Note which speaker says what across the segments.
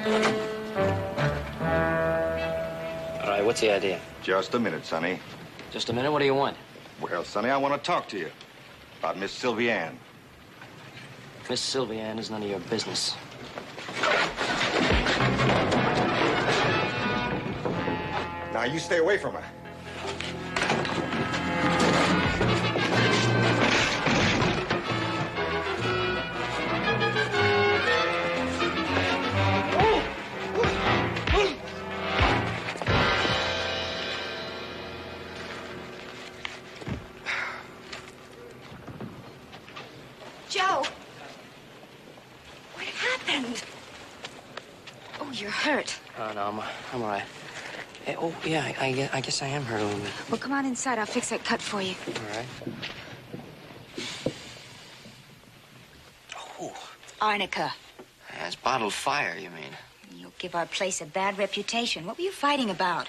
Speaker 1: All right, what's the idea?
Speaker 2: Just a minute, Sonny.
Speaker 1: Just a minute, what do you want?
Speaker 2: Well, Sonny, I want to talk to you about Miss Sylvie Ann.
Speaker 1: Miss Sylvie Ann is none of your business.
Speaker 2: Now, you stay away from her.
Speaker 3: Joe! What happened? Oh, you're hurt.
Speaker 1: Oh, no, I'm all right. Hey, oh, yeah, I guess I am hurt a little bit.
Speaker 3: Well, come on inside. I'll fix that cut for you.
Speaker 1: All right. Oh.
Speaker 3: Arnica.
Speaker 1: That's bottled fire, you mean?
Speaker 3: You'll give our place a bad reputation. What were you fighting about?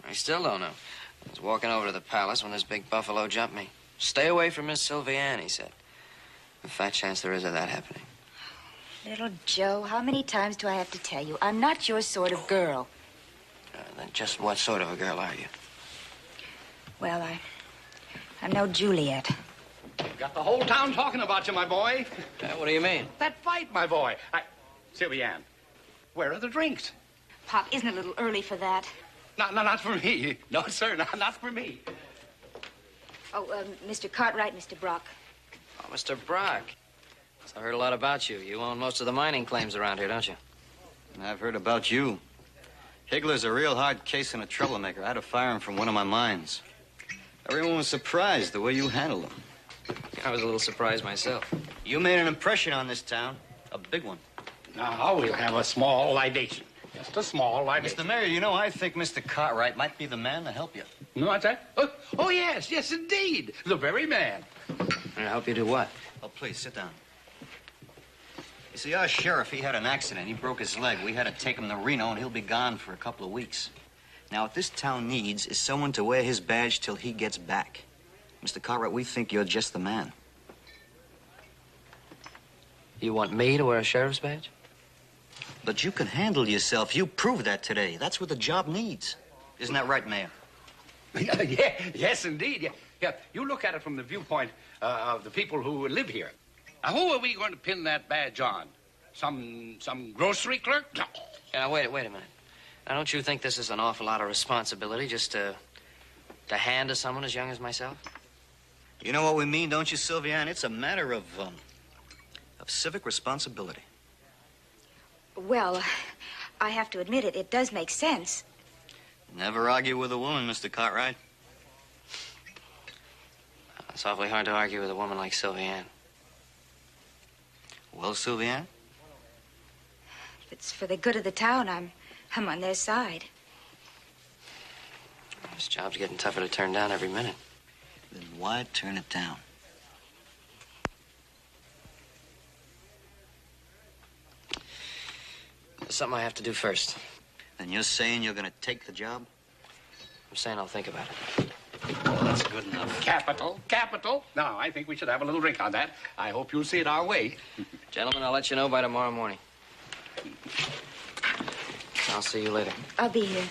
Speaker 1: I still don't know. I was walking over to the palace when this big buffalo jumped me. Stay away from Miss Sylvie Ann, he said. A fat chance there is of that happening.
Speaker 3: Little Joe, how many times do I have to tell you? I'm not your sort of girl.
Speaker 1: Then just what sort of a girl are you?
Speaker 3: Well, I'm no Juliet.
Speaker 4: Got the whole town talking about you, my boy.
Speaker 1: What do you mean?
Speaker 4: That fight, my boy. Sylvie Ann, where are the drinks?
Speaker 3: Pop, isn't it a little early for that?
Speaker 4: Not for me. No, sir, not for me.
Speaker 3: Oh, Mr. Cartwright, Mr. Brock.
Speaker 1: Oh, Mr. Brock. I heard a lot about you. You own most of the mining claims around here, don't you?
Speaker 5: I've heard about you. Higgler's a real hard case and a troublemaker. I had to fire him from one of my mines. Everyone was surprised the way you handled him.
Speaker 1: I was a little surprised myself.
Speaker 5: You made an impression on this town. A big one.
Speaker 4: Now we'll have a small libation. Just a small libation.
Speaker 5: Mr. Mayor, you know, I think Mr. Cartwright might be the man to help you.
Speaker 4: You know what's that? Oh, yes, indeed. The very man.
Speaker 1: And I hope you do what?
Speaker 5: Oh, please, sit down. You see, our sheriff, he had an accident. He broke his leg. We had to take him to Reno, and he'll be gone for a couple of weeks. Now, what this town needs is someone to wear his badge till he gets back. Mr. Cartwright, we think you're just the man.
Speaker 1: You want me to wear a sheriff's badge?
Speaker 5: But you can handle yourself. You proved that today. That's what the job needs. Isn't that right, Mayor?
Speaker 4: Yes, indeed. Yeah. You look at it from the viewpoint of the people who live here. Now, who are we going to pin that badge on? Some grocery clerk? No.
Speaker 1: Now, wait a minute. Now, don't you think this is an awful lot of responsibility just to hand to someone as young as myself?
Speaker 5: You know what we mean, don't you, Sylvie Ann? It's a matter of civic responsibility.
Speaker 3: Well, I have to admit it does make sense.
Speaker 5: Never argue with a woman, Mr. Cartwright.
Speaker 1: It's awfully hard to argue with a woman like Sylvie Ann.
Speaker 5: Well, Sylvie Ann?
Speaker 3: If it's for the good of the town, I'm on their side.
Speaker 1: This job's getting tougher to turn down every minute.
Speaker 5: Then why turn it down?
Speaker 1: There's something I have to do first.
Speaker 5: Then you're saying you're going to take the job?
Speaker 1: I'm saying I'll think about it.
Speaker 5: Well, that's good enough.
Speaker 4: Capital. Now, I think we should have a little drink on that. I hope you'll see it our way.
Speaker 1: Gentlemen, I'll let you know by tomorrow morning. I'll see you later.
Speaker 3: I'll be here.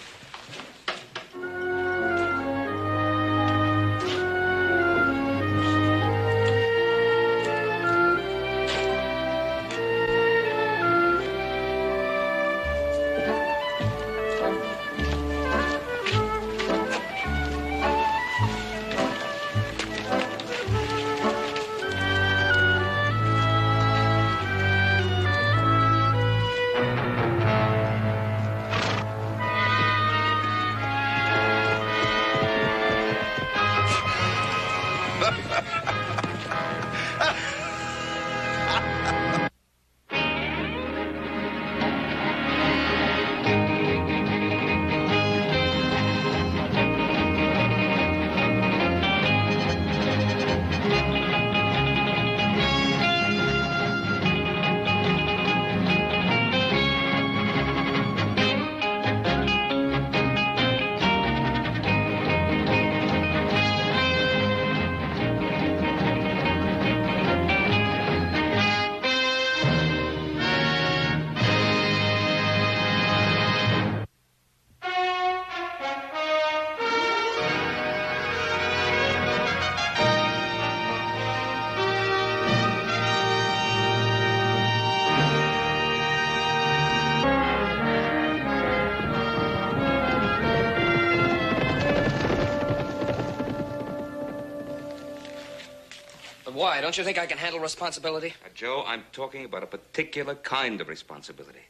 Speaker 1: Why? Don't you think I can handle responsibility?
Speaker 6: Joe, I'm talking about a particular kind of responsibility.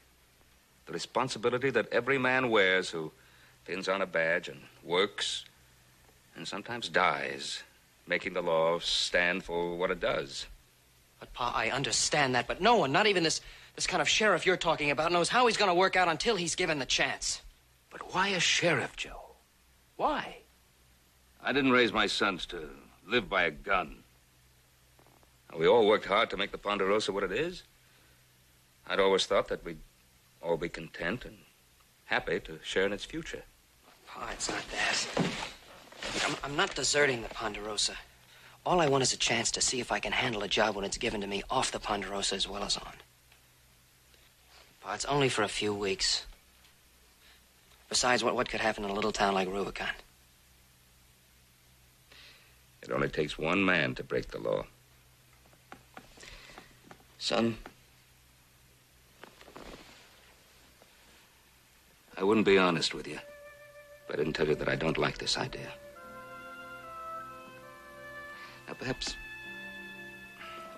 Speaker 6: The responsibility that every man wears who pins on a badge and works and sometimes dies, making the law stand for what it does.
Speaker 1: But, Pa, I understand that, but no one, not even this kind of sheriff you're talking about, knows how he's going to work out until he's given the chance.
Speaker 6: But why a sheriff, Joe? Why? I didn't raise my sons to live by a gun. We all worked hard to make the Ponderosa what it is. I'd always thought that we'd all be content and happy to share in its future.
Speaker 1: Pa, it's not that. I'm not deserting the Ponderosa. All I want is a chance to see if I can handle a job when it's given to me off the Ponderosa as well as on. Pa, it's only for a few weeks. Besides, what could happen in a little town like Rubicon?
Speaker 6: It only takes one man to break the law. Son, I wouldn't be honest with you if I didn't tell you that I don't like this idea. Now, perhaps,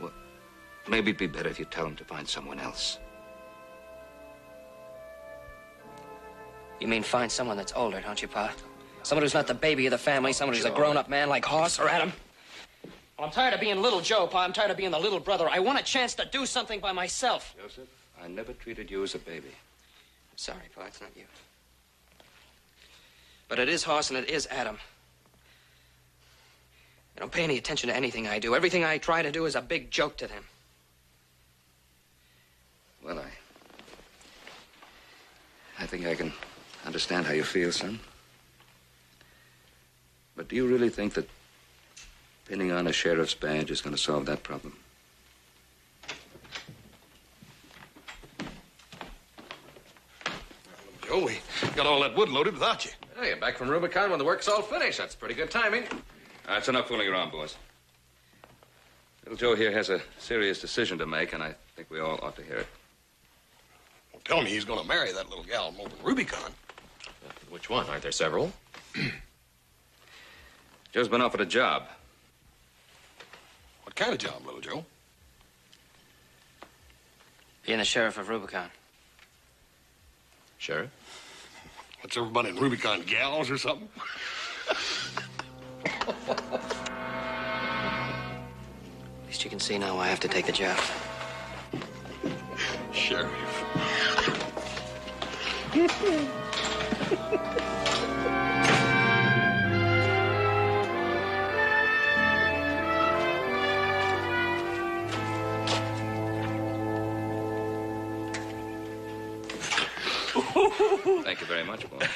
Speaker 6: well, maybe it'd be better if you tell him to find someone else.
Speaker 1: You mean find someone that's older, don't you, Pa? Someone who's not the baby of the family, someone who's a grown-up man like Hoss or Adam. Well, I'm tired of being little Joe, Pa. I'm tired of being the little brother. I want a chance to do something by myself.
Speaker 6: Joseph, I never treated you as a baby.
Speaker 1: I'm sorry, Pa, it's not you. But it is Hoss and it is Adam. They don't pay any attention to anything I do. Everything I try to do is a big joke to them.
Speaker 6: Well, I think I can understand how you feel, son. But do you really think that pinning on a sheriff's badge is going to solve that problem?
Speaker 7: Joe, we got all that wood loaded without you.
Speaker 8: Hey, you're back from Rubicon when the work's all finished. That's pretty good timing.
Speaker 6: That's enough fooling around, boys. Little Joe here has a serious decision to make, and I think we all ought to hear it.
Speaker 7: Well, tell me he's going to marry that little gal over in Rubicon.
Speaker 8: Which one? Aren't there several?
Speaker 6: Joe's been offered a job.
Speaker 7: What kind of job, little Joe?
Speaker 1: Being the sheriff of Rubicon.
Speaker 8: Sheriff?
Speaker 7: What's everybody in Rubicon, gals or something?
Speaker 1: At least you can see now why I have to take the job.
Speaker 7: Sheriff.
Speaker 6: Thank you very much, boy.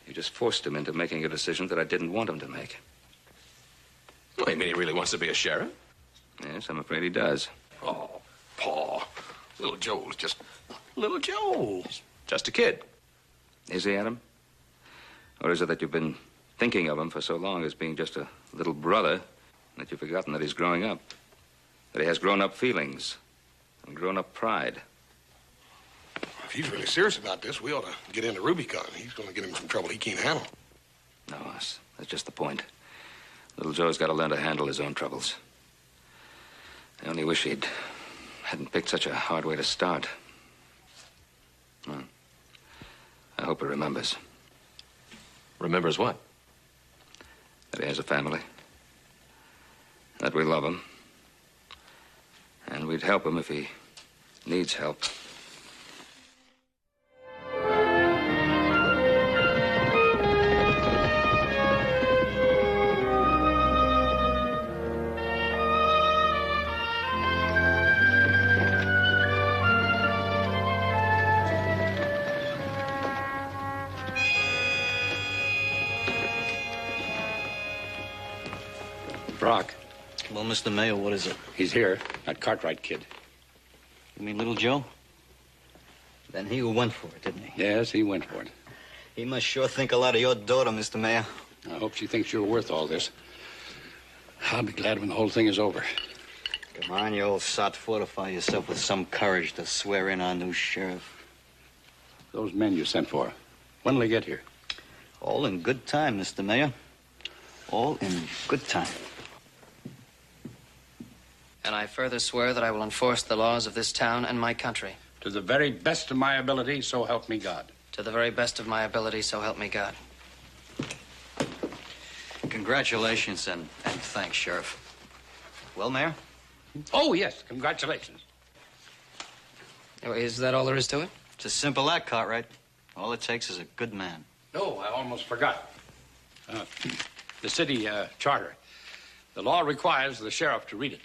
Speaker 6: You just forced him into making a decision that I didn't want him to make.
Speaker 8: Well, you mean he really wants to be a sheriff?
Speaker 6: Yes, I'm afraid he does.
Speaker 7: Oh, Pa. Little Joe's just little Joe.
Speaker 8: Just a kid.
Speaker 6: Is he, Adam? Or is it that you've been thinking of him for so long as being just a little brother that you've forgotten that he's growing up? That he has grown-up feelings and grown-up pride?
Speaker 7: If he's really serious about this, we ought to get into Rubicon. He's going to get him some trouble he can't handle.
Speaker 6: No, that's just the point. Little Joe's got to learn to handle his own troubles. I only wish he'd hadn't picked such a hard way to start. Well, I hope he remembers.
Speaker 8: Remembers what?
Speaker 6: That he has a family. That we love him. And we'd help him if he needs help.
Speaker 4: Brock,
Speaker 5: Well, Mr. Mayor, what is it?
Speaker 4: he's here. That Cartwright kid.
Speaker 5: You mean little Joe? Then he who went for it, didn't he?
Speaker 4: Yes, he went for it.
Speaker 5: He must sure think a lot of your daughter, Mr. Mayor.
Speaker 4: I hope she thinks you're worth all this. I'll be glad when the whole thing is over.
Speaker 5: Come on, you old sot. Fortify yourself with some courage to swear in our new sheriff.
Speaker 4: Those men you sent for, when'll they get here?
Speaker 5: All in good time, Mr. Mayor. All in good time.
Speaker 1: And I further swear that I will enforce the laws of this town and my country.
Speaker 4: To the very best of my ability, so help me God.
Speaker 1: To the very best of my ability, so help me God.
Speaker 5: Congratulations and thanks, Sheriff. Well, Mayor?
Speaker 4: Oh, yes, congratulations.
Speaker 1: Is that all there is to it?
Speaker 5: It's a simple act, Cartwright. All it takes is a good man.
Speaker 4: No, I almost forgot. The city charter. The law requires the sheriff to read it.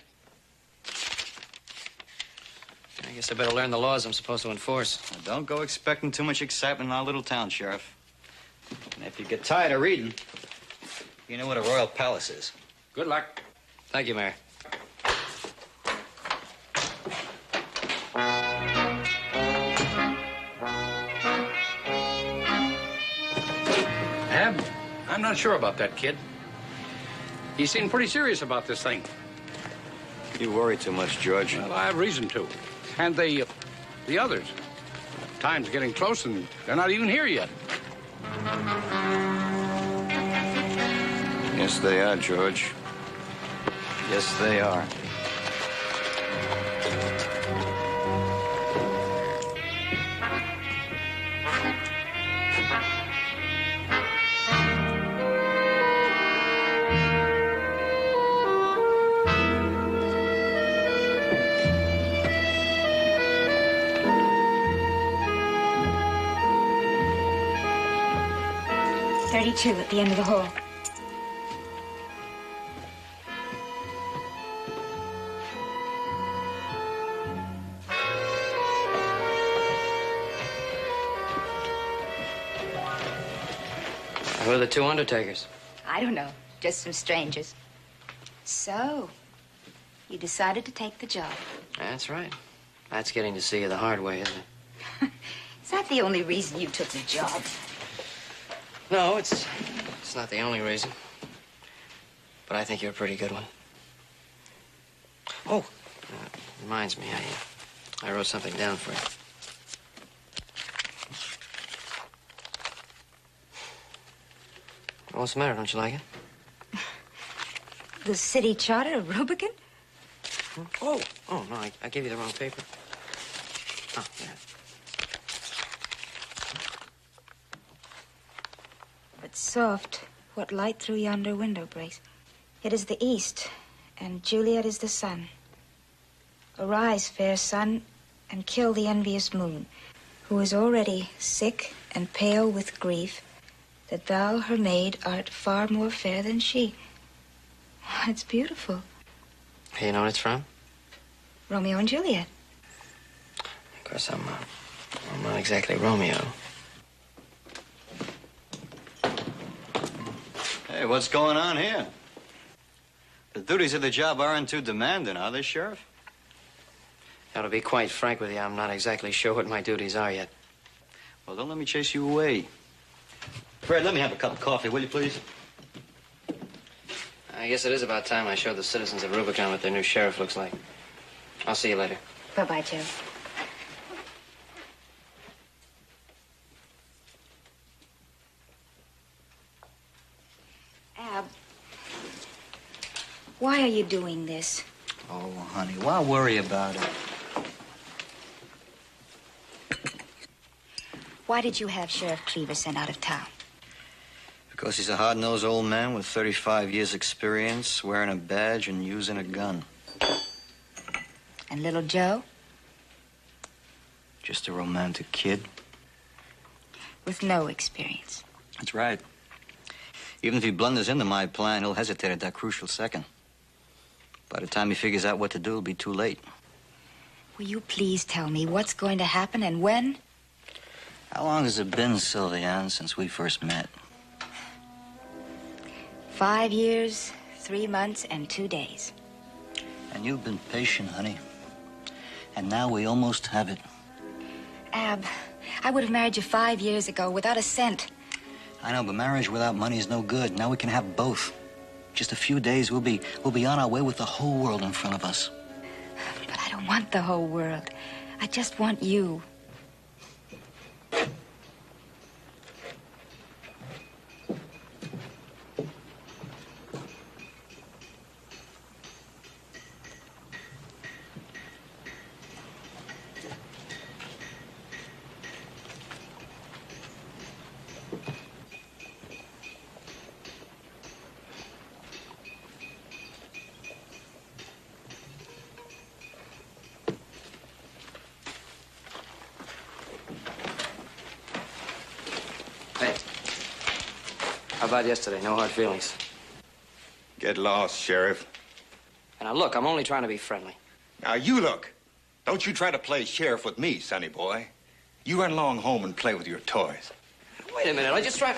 Speaker 1: I guess I better learn the laws I'm supposed to enforce.
Speaker 5: Now, don't go expecting too much excitement in our little town, Sheriff. And if you get tired of reading, you know what a royal palace is.
Speaker 4: Good luck.
Speaker 1: Thank you, Mayor.
Speaker 4: Ab, I'm not sure about that kid. He seemed pretty serious about this thing.
Speaker 5: You worry too much, George.
Speaker 4: Well, I have reason to. And the others. Time's getting close, and they're not even here yet.
Speaker 5: Yes, they are, George. Yes, they are.
Speaker 3: At the end of the hall.
Speaker 1: Who are the two undertakers?
Speaker 3: I don't know. Just some strangers. So, you decided to take the job.
Speaker 1: That's right. That's getting to see you the hard way, isn't it?
Speaker 3: Is that the only reason you took the job?
Speaker 1: No, it's not the only reason. But I think you're a pretty good one. Oh, reminds me, I wrote something down for you. What's the matter? Don't you like it?
Speaker 3: The city charter of Rubicon?
Speaker 1: Oh, no, I gave you the wrong paper. Oh, yeah.
Speaker 3: But soft, what light through yonder window breaks. It is the east, and Juliet is the sun. Arise, fair sun, and kill the envious moon, who is already sick and pale with grief, that thou, her maid, art far more fair than she. It's beautiful.
Speaker 1: Hey, you know what it's from?
Speaker 3: Romeo and Juliet.
Speaker 1: Of course, I'm not exactly Romeo.
Speaker 5: Hey, what's going on here? The duties of the job aren't too demanding, are they, Sheriff?
Speaker 1: Now, to be quite frank with you, I'm not exactly sure what my duties are yet.
Speaker 5: Well, don't let me chase you away. Fred, let me have a cup of coffee, will you, please?
Speaker 1: I guess it is about time I showed the citizens of Rubicon what their new sheriff looks like. I'll see you later.
Speaker 3: Bye-bye, Joe. Ab, why are you doing this?
Speaker 5: Oh, honey, why worry about it?
Speaker 3: Why did you have Sheriff Cleaver sent out of town?
Speaker 5: Because he's a hard-nosed old man with 35 years' experience, wearing a badge and using a gun.
Speaker 3: And little Joe?
Speaker 5: Just a romantic kid.
Speaker 3: With no experience.
Speaker 5: That's right. Even if he blunders into my plan, he'll hesitate at that crucial second. By the time he figures out what to do, it'll be too late.
Speaker 3: Will you please tell me what's going to happen and when?
Speaker 5: How long has it been, Sylviane, since we first met?
Speaker 3: 5 years, 3 months, and 2 days.
Speaker 5: And you've been patient, honey. And now we almost have it.
Speaker 3: Ab, I would have married you 5 years ago without a cent.
Speaker 5: I know, but marriage without money is no good. Now we can have both. Just a few days, we'll be on our way with the whole world in front of us.
Speaker 3: But I don't want the whole world. I just want you.
Speaker 1: about yesterday? No hard feelings.
Speaker 2: Get lost, Sheriff.
Speaker 1: And now, look, I'm only trying to be friendly.
Speaker 2: Now, you look. Don't you try to play sheriff with me, sonny boy. You run along home and play with your toys.
Speaker 1: Wait a minute, I just tried...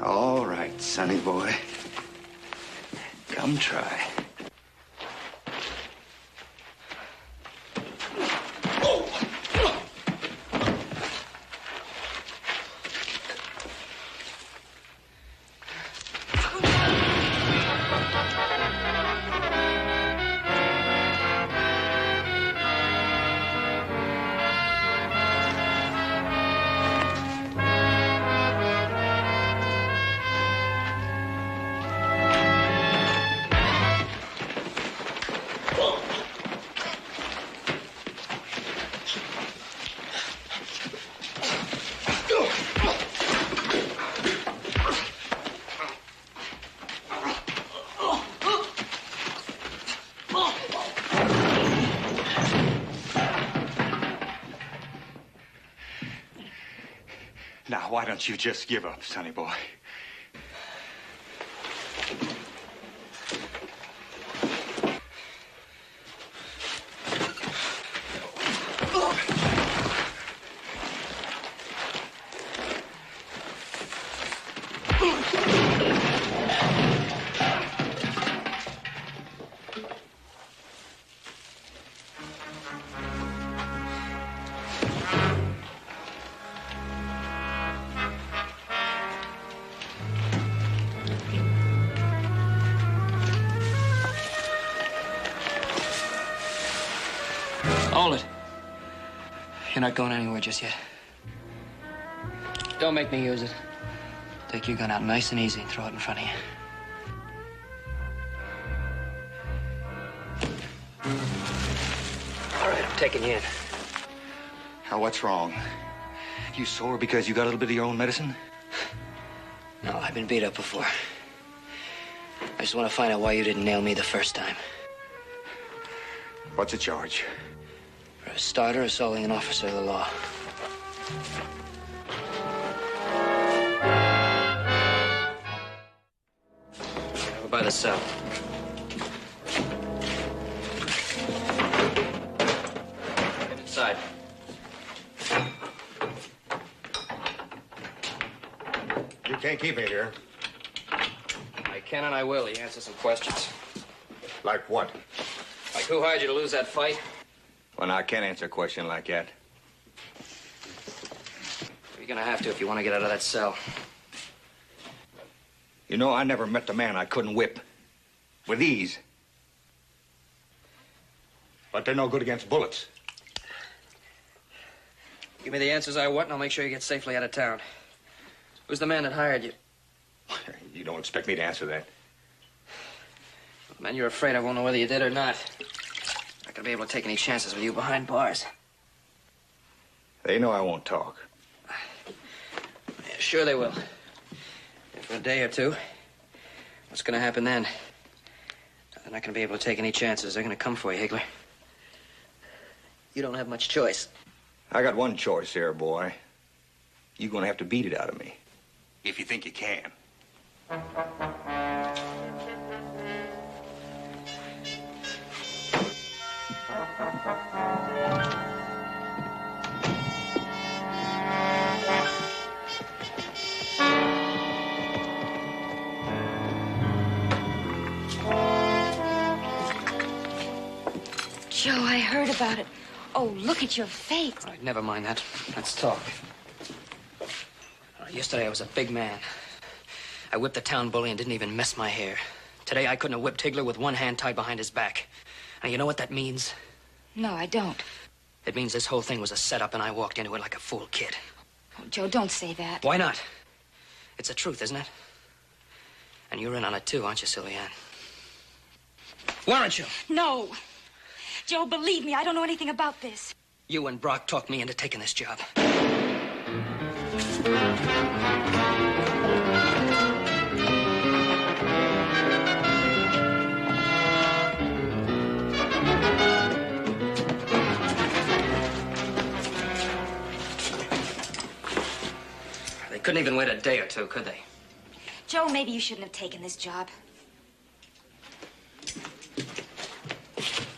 Speaker 2: All right, sonny boy. Come try. Now, why don't you just give up, sonny boy?
Speaker 1: Hold it. You're not going anywhere just yet. Don't make me use it. Take your gun out nice and easy and throw it in front of you. All right, I'm taking you in.
Speaker 2: Now, what's wrong? You sore because you got a little bit of your own medicine?
Speaker 1: No, I've been beat up before. I just want to find out why you didn't nail me the first time.
Speaker 2: What's the charge?
Speaker 1: For a starter, assaulting an officer of the law. Over by the cell. Get inside.
Speaker 2: You can't keep me here.
Speaker 1: I can and I will. You answer some questions.
Speaker 2: Like what?
Speaker 1: Like who hired you to lose that fight?
Speaker 2: Well, now, I can't answer a question like that.
Speaker 1: You're gonna have to if you want to get out of that cell.
Speaker 2: You know, I never met the man I couldn't whip. With ease. But they're no good against bullets.
Speaker 1: Give me the answers I want, and I'll make sure you get safely out of town. Who's the man that hired you?
Speaker 2: You don't expect me to answer that.
Speaker 1: Man, you're afraid I won't know whether you did or not. Not gonna be able to take any chances with you behind bars.
Speaker 2: They know I won't talk.
Speaker 1: Yeah, sure they will. And for a day or two. What's gonna happen then? They're not gonna be able to take any chances. They're gonna come for you, Higgler. You don't have much choice.
Speaker 2: I got one choice here, boy. You're gonna have to beat it out of me. If you think you can.
Speaker 3: Joe, I heard about it. Oh, look at your face.
Speaker 1: All right, never mind that. Let's talk. Yesterday I was a big man. I whipped the town bully and didn't even mess my hair. Today I couldn't have whipped Higgler with one hand tied behind his back. Now, you know what that means?
Speaker 3: No, I don't.
Speaker 1: It means this whole thing was a setup and I walked into it like a fool kid.
Speaker 3: Oh, Joe, don't say that.
Speaker 1: Why not? It's the truth, isn't it? And you're in on it too, aren't you, Sylviane? Weren't you?
Speaker 3: No. Joe, believe me, I don't know anything about this.
Speaker 1: You and Brock talked me into taking this job. They couldn't even wait a day or two, could they?
Speaker 3: Joe, maybe you shouldn't have taken this job.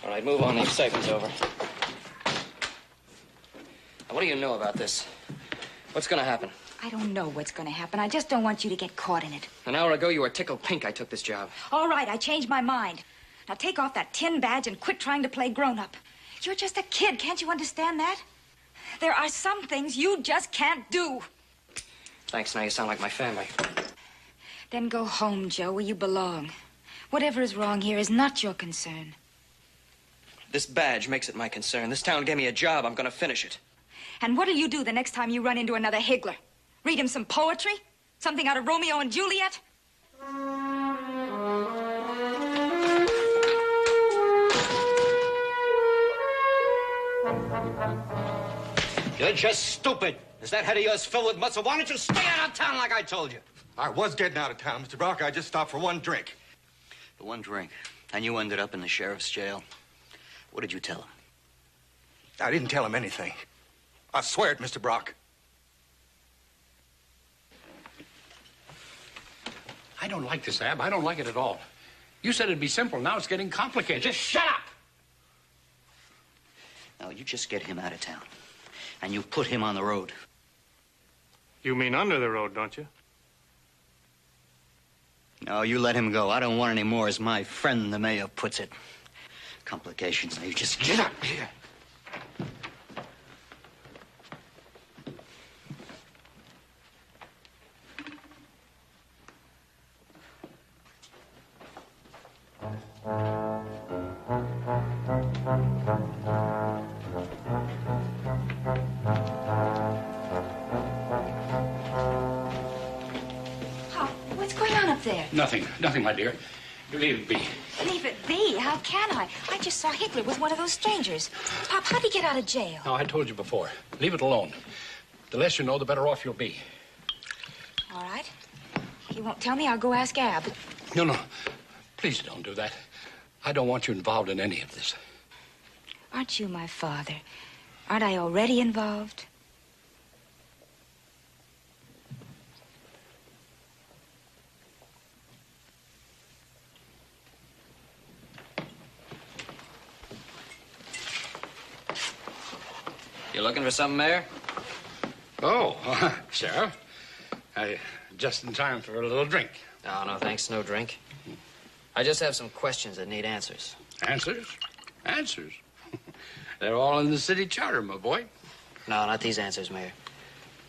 Speaker 1: All right, move on. The excitement's over. Now, what do you know about this? What's going to happen?
Speaker 3: I don't know what's going to happen. I just don't want you to get caught in it.
Speaker 1: An hour ago, you were tickled pink I took this job.
Speaker 3: All right, I changed my mind. Now take off that tin badge and quit trying to play grown-up. You're just a kid. Can't you understand that? There are some things you just can't do.
Speaker 1: Thanks. Now you sound like my family.
Speaker 3: Then go home, Joe, where you belong. Whatever is wrong here is not your concern.
Speaker 1: This badge makes it my concern. This town gave me a job. I'm going to finish it.
Speaker 3: And what'll you do the next time you run into another higgler? Read him some poetry? Something out of Romeo and Juliet?
Speaker 5: You're just stupid. Is that head of yours filled with muscle? Why don't you stay out of town like I told you?
Speaker 2: I was getting out of town, Mr. Brock. I just stopped for one drink.
Speaker 5: The one drink. And you ended up in the sheriff's jail. What did you tell him?
Speaker 2: I didn't tell him anything. I swear it, Mr. Brock.
Speaker 4: I don't like this, Ab. I don't like it at all. You said it'd be simple. Now it's getting complicated. Just shut up!
Speaker 5: Now, you just get him out of town. And you put him on the road.
Speaker 9: You mean under the road, don't you?
Speaker 5: No, you let him go. I don't want any more, as my friend the mayor puts it. Complications. Now, you just get up here.
Speaker 4: Nothing, my dear. You leave it be.
Speaker 3: Leave it be? How can I? I just saw Higgler with one of those strangers. Pop, how'd he get out of jail?
Speaker 4: No, I told you before. Leave it alone. The less you know, the better off you'll be.
Speaker 3: All right. You won't tell me, I'll go ask Ab.
Speaker 4: No. Please don't do that. I don't want you involved in any of this.
Speaker 3: Aren't you my father? Aren't I already involved?
Speaker 1: You looking for something, Mayor?
Speaker 4: Oh, Sheriff. Just in time for a little drink.
Speaker 1: No, thanks. No drink. I just have some questions that need answers.
Speaker 4: Answers? Answers? They're all in the city charter, my boy.
Speaker 1: No, not these answers, Mayor.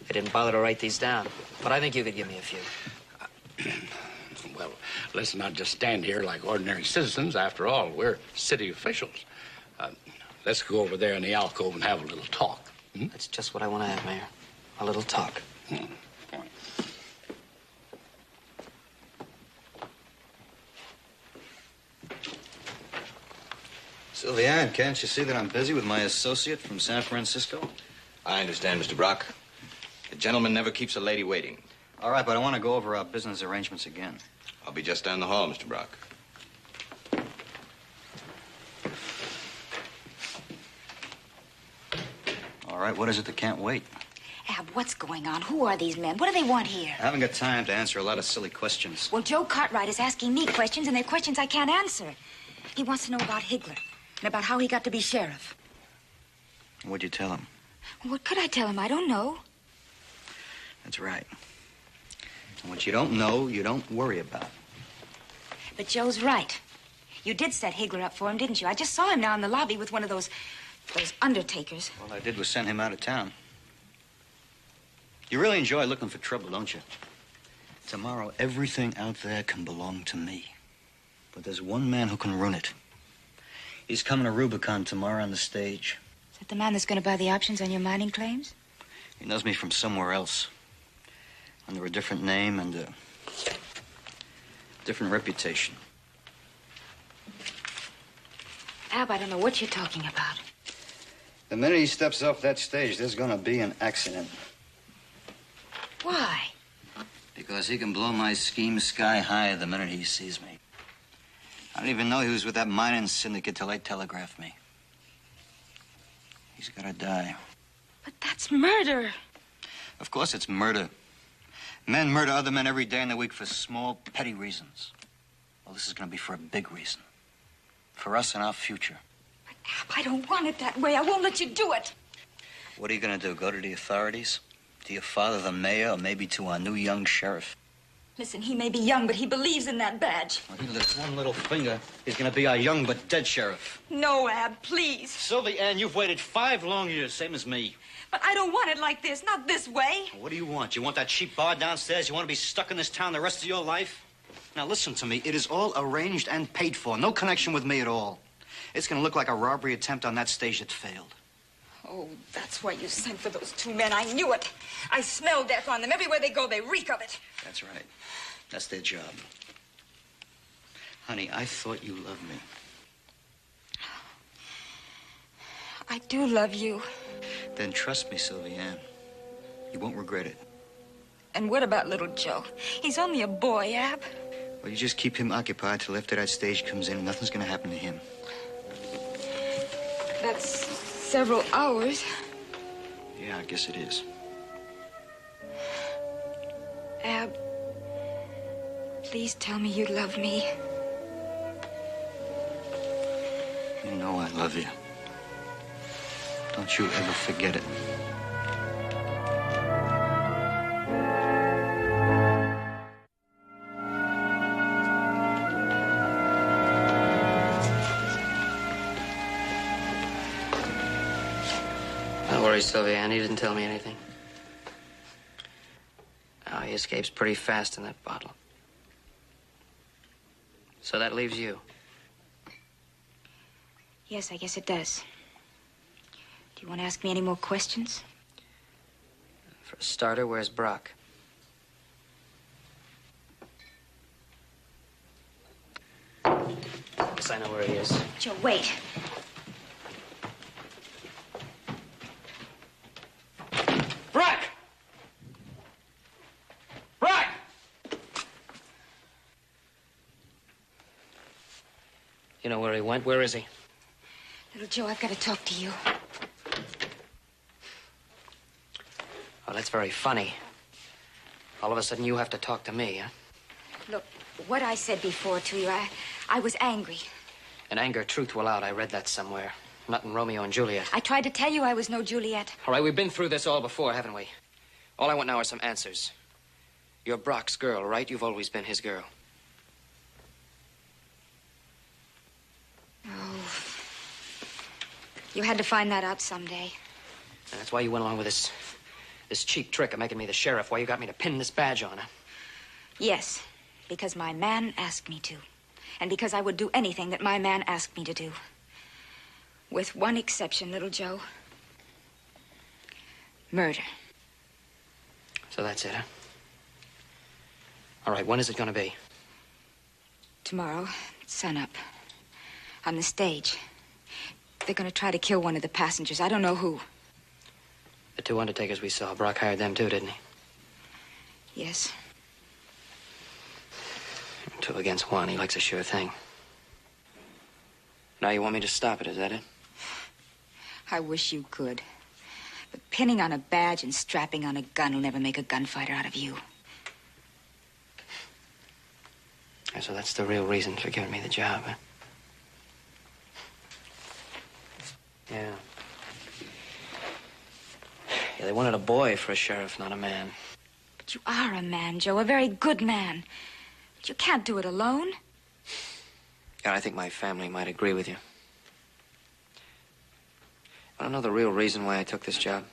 Speaker 1: They didn't bother to write these down. But I think you could give me a few.
Speaker 4: Well, let's not just stand here like ordinary citizens. After all, we're city officials. Let's go over there in the alcove and have a little talk. Hmm?
Speaker 1: That's just what I want to have, Mayor. A little talk.
Speaker 5: Sylvia, can't you see that I'm busy with my associate from San Francisco?
Speaker 8: I understand, Mr. Brock. The gentleman never keeps a lady waiting.
Speaker 5: All right, but I want to go over our business arrangements again.
Speaker 8: I'll be just down the hall, Mr. Brock.
Speaker 5: All right, what is it that can't wait?
Speaker 3: Ab, what's going on? Who are these men? What do they want here?
Speaker 5: I haven't got time to answer a lot of silly questions.
Speaker 3: Well, Joe Cartwright is asking me questions, and they're questions I can't answer. He wants to know about Higgler and about how he got to be sheriff.
Speaker 5: What'd you tell him?
Speaker 3: What could I tell him? I don't know.
Speaker 5: That's right. And what you don't know, you don't worry about.
Speaker 3: But Joe's right. You did set Higgler up for him, didn't you? I just saw him now in the lobby with one of those undertakers.
Speaker 5: All I did was send him out of town. You really enjoy looking for trouble, don't you? Tomorrow, everything out there can belong to me. But there's one man who can ruin it. He's coming to Rubicon tomorrow on the stage.
Speaker 3: Is that the man that's going to buy the options on your mining claims?
Speaker 5: He knows me from somewhere else. Under a different name and a different reputation.
Speaker 3: Ab, I don't know what you're talking about.
Speaker 5: The minute he steps off that stage, there's gonna be an accident.
Speaker 3: Why?
Speaker 5: Because he can blow my scheme sky high the minute he sees me. I didn't even know he was with that mining syndicate till they telegraphed me. He's gotta die.
Speaker 3: But that's murder.
Speaker 5: Of course it's murder. Men murder other men every day in the week for small, petty reasons. Well, this is gonna be for a big reason. For us and our future.
Speaker 3: But Ab, I don't want it that way. I won't let you do it.
Speaker 5: What are you gonna do? Go to the authorities? To your father, the mayor, or maybe to our new young sheriff?
Speaker 3: Listen, he may be young, but he believes in that badge.
Speaker 5: Well, he lifts one little finger. He's gonna be our young but dead sheriff.
Speaker 3: No, Ab, please.
Speaker 5: Sylvie Ann, you've waited 5 long years, same as me.
Speaker 3: But I don't want it like this, not this way.
Speaker 5: What do you want? You want that cheap bar downstairs? You want to be stuck in this town the rest of your life? Now, listen to me. It is all arranged and paid for. No connection with me at all. It's gonna look like a robbery attempt on that stage that failed.
Speaker 3: Oh, that's why you sent for those 2 men. I knew it. I smell death on them. Everywhere they go, they reek of it.
Speaker 5: That's right. That's their job. Honey, I thought you loved me.
Speaker 3: I do love you.
Speaker 5: Then trust me, Sylvie Ann. You won't regret it.
Speaker 3: And what about little Joe? He's only a boy, Ab.
Speaker 5: Well, you just keep him occupied till after that stage comes in. Nothing's gonna happen to him.
Speaker 3: That's several hours.
Speaker 5: Yeah, I guess it is.
Speaker 3: Ab, please tell me you love me.
Speaker 5: You know I love you. Don't you ever forget it.
Speaker 1: Don't worry, Sylvia Ann. He didn't tell me anything. Oh, he escapes pretty fast in that bottle. So that leaves you.
Speaker 3: Yes, I guess it does. Do you want to ask me any more questions?
Speaker 1: For a starter, where's Brock? Guess I know where he is.
Speaker 3: Joe, wait.
Speaker 4: Brock! Brock!
Speaker 1: You know where he went? Where is he?
Speaker 3: Little Joe, I've got to talk to you.
Speaker 1: Oh, that's very funny. All of a sudden, you have to talk to me, huh?
Speaker 3: Look, what I said before to you, I was angry.
Speaker 1: In anger, truth will out. I read that somewhere. Not in Romeo and Juliet.
Speaker 3: I tried to tell you I was no Juliet.
Speaker 1: All right, we've been through this all before, haven't we? All I want now are some answers. You're Brock's girl, right? You've always been his girl.
Speaker 3: Oh. You had to find that out someday.
Speaker 1: And that's why you went along with this cheap trick of making me the sheriff. Why you got me to pin this badge on her.
Speaker 3: Yes, because my man asked me to. And because I would do anything that my man asked me to do. With one exception, little Joe. Murder.
Speaker 1: So that's it, huh? All right, when is it going to be?
Speaker 3: Tomorrow, sunup. On the stage. They're going to try to kill one of the passengers. I don't know who.
Speaker 1: The 2 undertakers we saw, Brock hired them too, didn't he?
Speaker 3: Yes.
Speaker 1: 2 against 1. He likes a sure thing. Now you want me to stop it, is that it?
Speaker 3: I wish you could. But pinning on a badge and strapping on a gun will never make a gunfighter out of you.
Speaker 1: And so that's the real reason for giving me the job, huh? Yeah. Yeah, they wanted a boy for a sheriff, not a man.
Speaker 3: But you are a man, Joe, a very good man. But you can't do it alone.
Speaker 1: Yeah, I think my family might agree with you. I don't know the real reason why I took this job.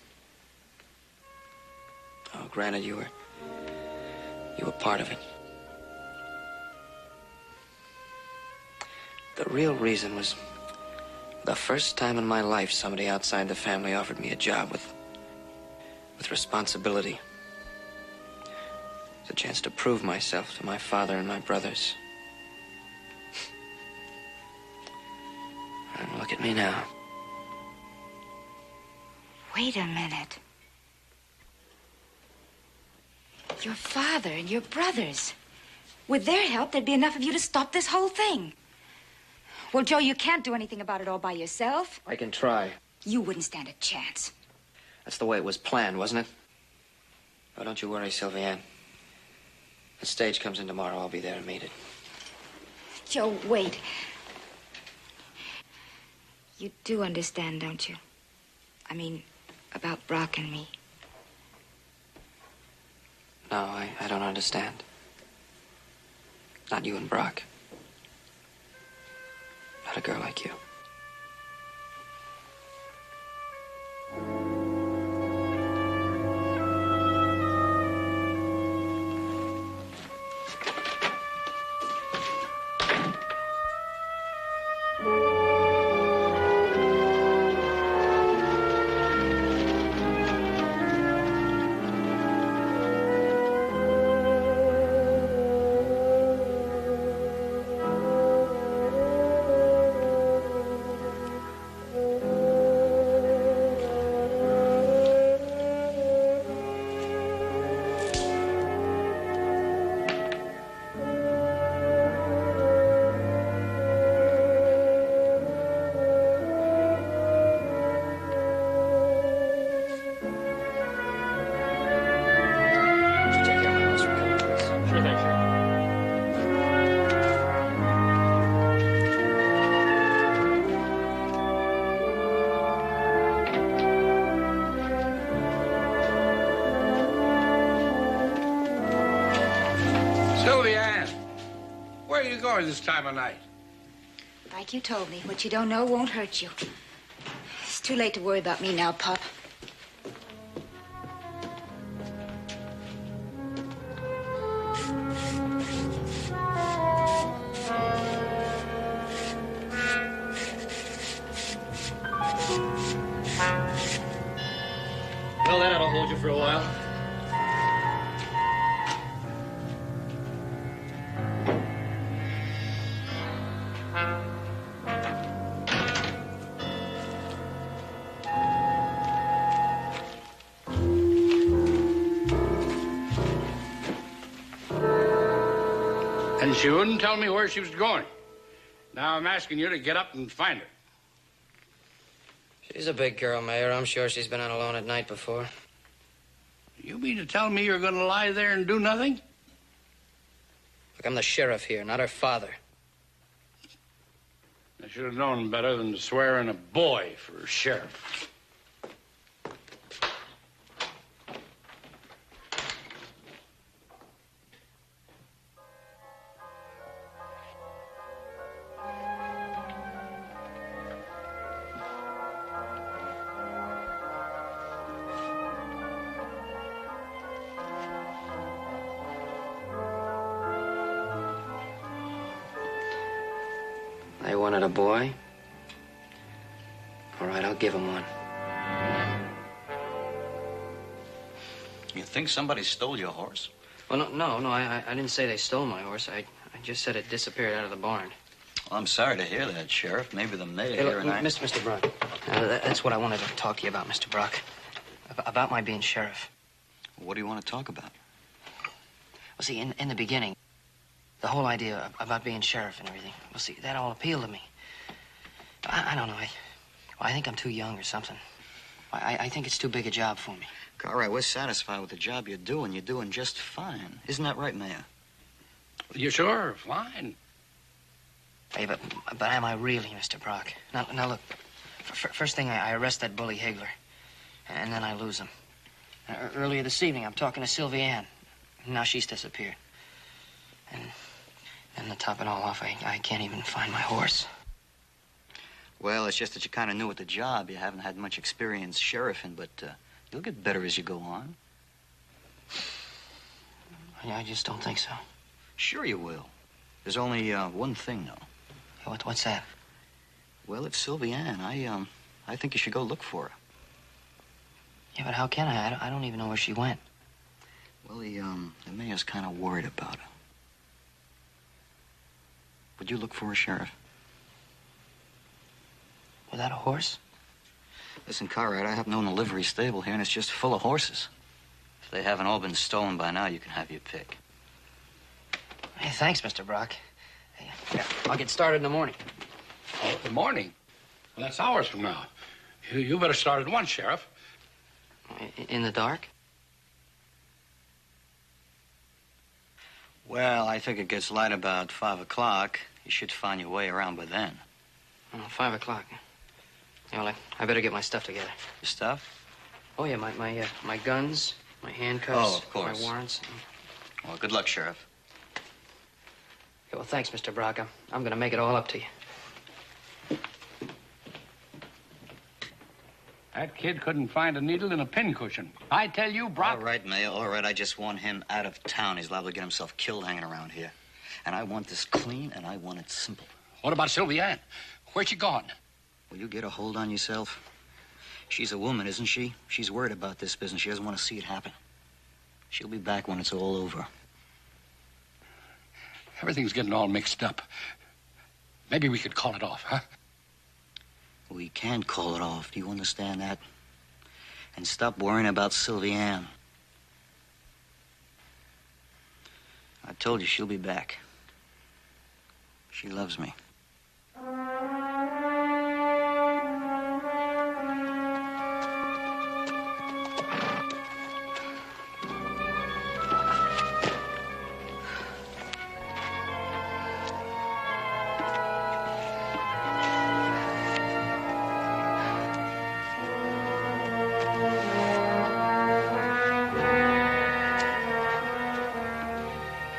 Speaker 1: Oh, granted, you were part of it. The real reason was the first time in my life somebody outside the family offered me a job with responsibility. The chance to prove myself to my father and my brothers. And Look at me now.
Speaker 3: Wait a minute. Your father and your brothers. With their help, there'd be enough of you to stop this whole thing. Well, Joe, you can't do anything about it all by yourself.
Speaker 1: I can try.
Speaker 3: You wouldn't stand a chance.
Speaker 1: That's the way it was planned, wasn't it? Oh, don't you worry, Sylviane. The stage comes in tomorrow. I'll be there to meet it.
Speaker 3: Joe, wait. You do understand, don't you? I mean, about Brock and me.
Speaker 1: No, I don't understand. Not you and Brock. Not a girl like you.
Speaker 4: Sylviane, where are you going this time of night?
Speaker 3: Like you told me, what you don't know won't hurt you. It's too late to worry about me now, Pop.
Speaker 10: Well, that ought to hold you for a while.
Speaker 4: And she wouldn't tell me where she was going. Now I'm asking you to get up and find her.
Speaker 1: She's a big girl, Mayor. I'm sure she's been out alone at night before.
Speaker 4: You mean to tell me you're going to lie there and do nothing?
Speaker 1: Look, I'm the sheriff here, not her father.
Speaker 4: I should have known better than to swear in a boy for a sheriff.
Speaker 1: They wanted a boy? All right, I'll give them one.
Speaker 5: You think somebody stole your horse?
Speaker 1: Well, no, I didn't say they stole my horse. I just said it disappeared out of the barn.
Speaker 5: Well, I'm sorry to hear that, Sheriff. Maybe the mayor
Speaker 1: Hey,
Speaker 5: here
Speaker 1: look,
Speaker 5: and I...
Speaker 1: Mr. Brock, that's what I wanted to talk to you about, Mr. Brock. About my being sheriff.
Speaker 5: What do you want to talk about?
Speaker 1: Well, see, in the beginning, the whole idea about being sheriff and everything, well, see, that all appealed to me. I don't know. I think I'm too young or something. I think it's too big a job for me.
Speaker 5: All right, we're satisfied with the job you're doing. You're doing just fine. Isn't that right, Mayor?
Speaker 4: You sure? Fine.
Speaker 1: Hey, but am I really, Mr. Brock? Now look, first thing, I arrest that bully Higgler, and then I lose him. Earlier this evening, I'm talking to Sylviane. Now she's disappeared. And to top it all off, I can't even find my horse.
Speaker 5: Well, it's just that you're kind of new at the job. You haven't had much experience sheriffing, but you'll get better as you go on.
Speaker 1: I just don't think so.
Speaker 5: Sure you will. There's only one thing, though.
Speaker 1: What's that?
Speaker 5: Well, it's Sylviane. I think you should go look for her.
Speaker 1: Yeah, but how can I? I don't even know where she went.
Speaker 5: Well, the mayor's kind of worried about her. Would you look for her, Sheriff?
Speaker 1: Without a horse?
Speaker 5: Listen, Cartwright, I happen to own a livery stable here, and it's just full of horses. If they haven't all been stolen by now, you can have your pick.
Speaker 1: Hey, thanks, Mr. Brock. Hey, yeah, I'll get started in the morning.
Speaker 4: Oh, the morning? Well, that's hours from now. You better start at once, Sheriff.
Speaker 1: In the dark?
Speaker 5: Well, I think it gets light about 5 o'clock. You should find your way around by then.
Speaker 1: Oh, 5 o'clock. Yeah, well, I better get my stuff together.
Speaker 5: Your stuff?
Speaker 1: Oh, yeah, my guns, my handcuffs.
Speaker 5: Oh, of course.
Speaker 1: My warrants.
Speaker 5: Well, good luck, Sheriff.
Speaker 1: Okay, well, thanks, Mr. Brock. I'm going to make it all up to you.
Speaker 4: That kid couldn't find a needle in a pincushion. I tell you, Brock...
Speaker 5: All right, Mayor, all right. I just want him out of town. He's liable to get himself killed hanging around here. And I want this clean, and I want it simple.
Speaker 4: What about Sylvia Ann? Where's she gone?
Speaker 5: Will you get a hold on yourself? She's a woman, isn't she? She's worried about this business. She doesn't want to see it happen. She'll be back when it's all over.
Speaker 4: Everything's getting all mixed up. Maybe we could call it off, huh?
Speaker 5: We can't call it off. Do you understand that? And stop worrying about Sylvia Ann. I told you she'll be back. She loves me.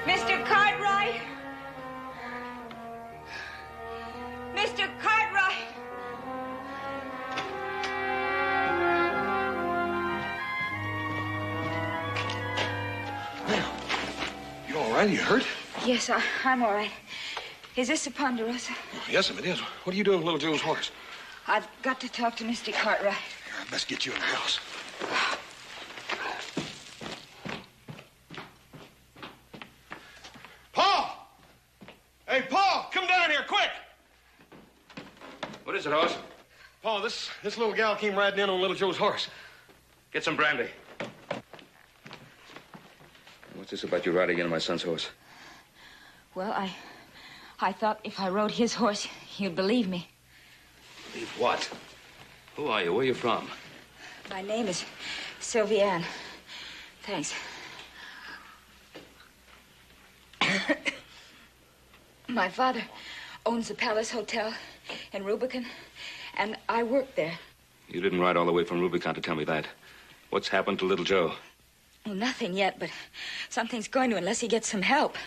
Speaker 3: Mr. Cartwright! Mr. Cartwright!
Speaker 7: You all right? You hurt?
Speaker 3: Yes, I'm all right. Is this the Ponderosa?
Speaker 7: Yes, it is. What are you doing with little Joe's horse?
Speaker 3: I've got to talk to Mr. Cartwright.
Speaker 7: I best get you in the house. Paul! Hey, Paul, come down here, quick!
Speaker 6: What is it, Hoss?
Speaker 7: Paul, this little gal came riding in on little Joe's horse.
Speaker 6: Get some brandy. What's this about you riding in on my son's horse?
Speaker 3: Well, I thought if I rode his horse, you'd believe me.
Speaker 6: Believe what? Who are you? Where are you from?
Speaker 3: My name is Sylvia Ann. Thanks. My father owns the Palace Hotel in Rubicon, and I work there.
Speaker 6: You didn't ride all the way from Rubicon to tell me that. What's happened to little Joe?
Speaker 3: Well, nothing yet, but something's going to unless he gets some help.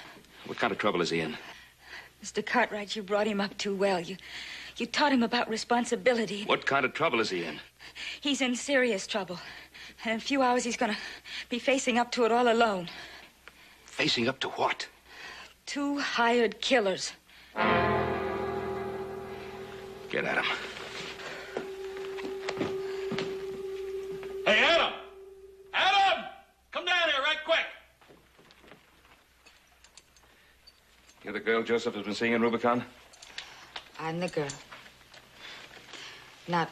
Speaker 6: What kind of trouble is he in?
Speaker 3: Mr. Cartwright, you brought him up too well. You taught him about responsibility.
Speaker 6: What kind of trouble is he in?
Speaker 3: He's in serious trouble. And in a few hours, he's going to be facing up to it all alone.
Speaker 6: Facing up to what?
Speaker 3: 2 hired killers.
Speaker 6: Get at him.
Speaker 7: Hey, Adam! Adam! Come down here right quick!
Speaker 6: You're the girl Joseph has been seeing in Rubicon?
Speaker 3: I'm the girl. Not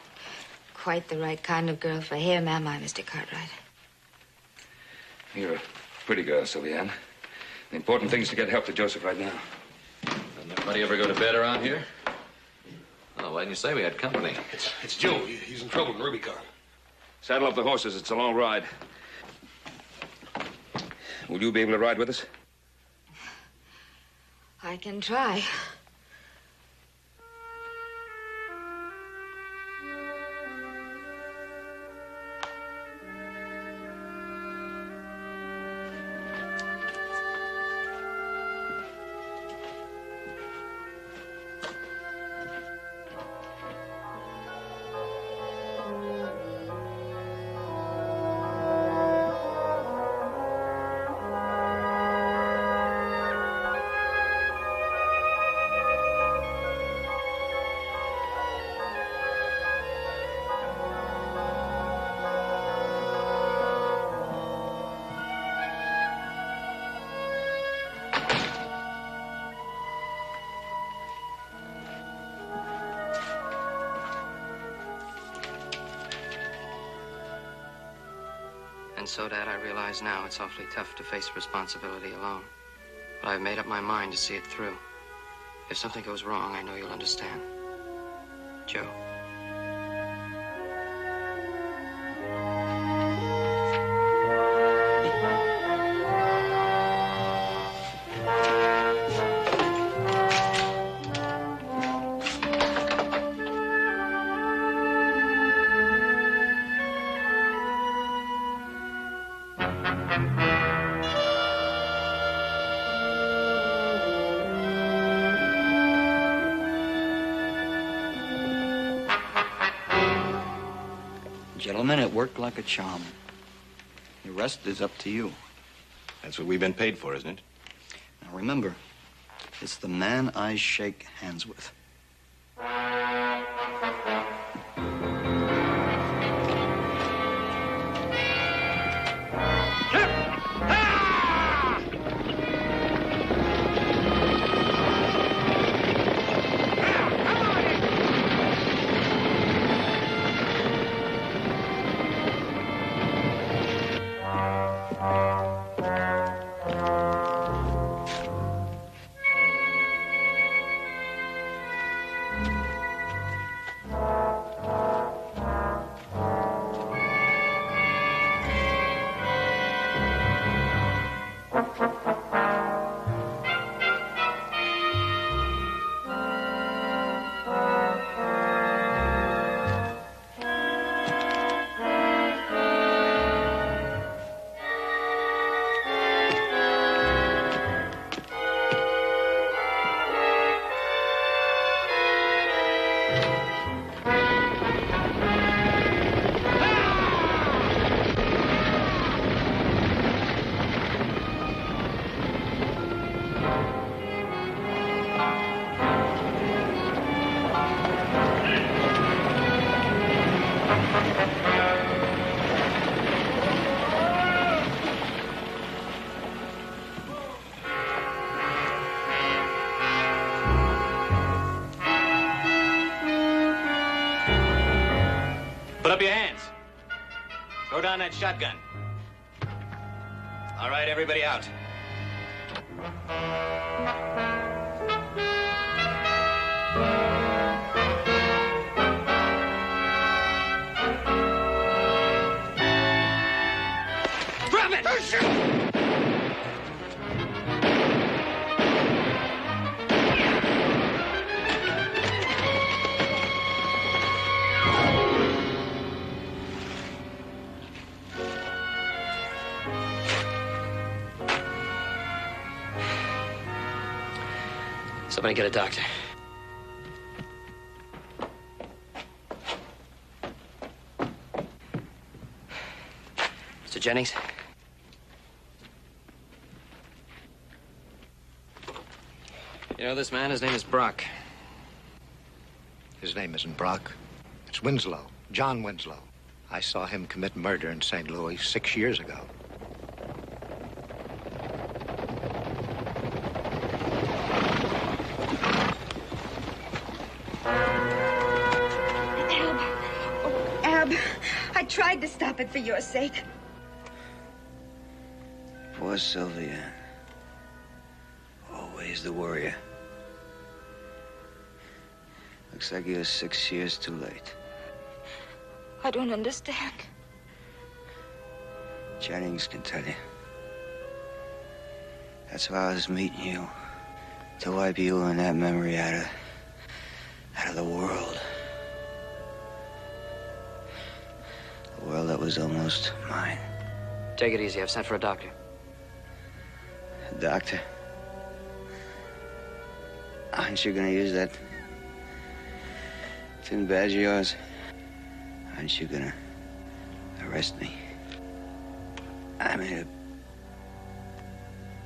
Speaker 3: quite the right kind of girl for him, am I, Mr. Cartwright?
Speaker 6: You're a pretty girl, Sylvia Ann. The important thing is to get help to Joseph right now.
Speaker 8: Doesn't everybody ever go to bed around here? Oh, why didn't you say we had company?
Speaker 7: It's Joe. He's in trouble in Rubicon.
Speaker 6: Saddle up the horses. It's a long ride. Will you be able to ride with us?
Speaker 3: I can try.
Speaker 1: so, Dad, I realize now it's awfully tough to face responsibility alone. But I've made up my mind to see it through. If something goes wrong, I know you'll understand. Joe.
Speaker 5: Gentlemen, it worked like a charm. The rest is up to you.
Speaker 2: That's what we've been paid for, isn't it?
Speaker 5: Now remember, it's the man I shake hands with.
Speaker 10: Put up your hands. Throw down that shotgun. All right, everybody out.
Speaker 1: Drop it! Oh, shit! Somebody get a doctor. Mr. Jennings? You know this man? His name is Brock.
Speaker 11: His name isn't Brock. It's Winslow, John Winslow. I saw him commit murder in St. Louis 6 years ago.
Speaker 3: I tried to stop it for your sake.
Speaker 5: Poor Sylvia. Always the worrier. Looks like you're 6 years too late.
Speaker 3: I don't understand.
Speaker 5: Jennings can tell you. That's why I was meeting you. To wipe you and that memory out of the world. The world that was almost mine.
Speaker 1: Take it easy. I've sent for a doctor.
Speaker 5: A doctor? Aren't you gonna use that tin badge of yours? Aren't you gonna arrest me? I made a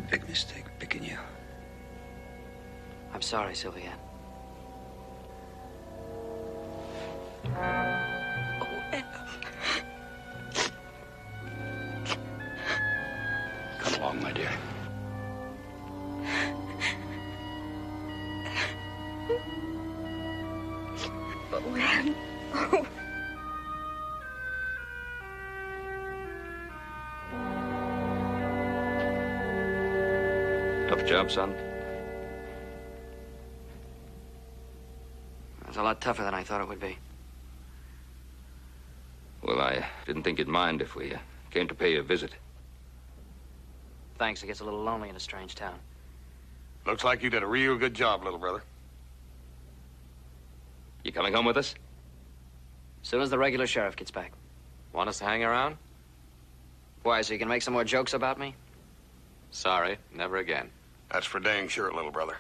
Speaker 5: big mistake picking you.
Speaker 1: I'm sorry, Sylvia.
Speaker 4: Come along, my dear.
Speaker 3: But when? Oh.
Speaker 6: Tough job, son?
Speaker 1: It's a lot tougher than I thought it would be.
Speaker 6: Well, I didn't think you'd mind if we came to pay you a visit.
Speaker 1: Thanks, it gets a little lonely in a strange town.
Speaker 7: Looks like you did a real good job, little brother.
Speaker 6: You coming home with us?
Speaker 1: As soon as the regular sheriff gets back.
Speaker 8: Want us to hang around?
Speaker 1: Why, so you can make some more jokes about me?
Speaker 8: Sorry, never again.
Speaker 7: That's for dang sure, little brother.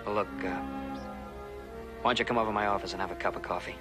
Speaker 1: Well, look, why don't you come over to my office and have a cup of coffee?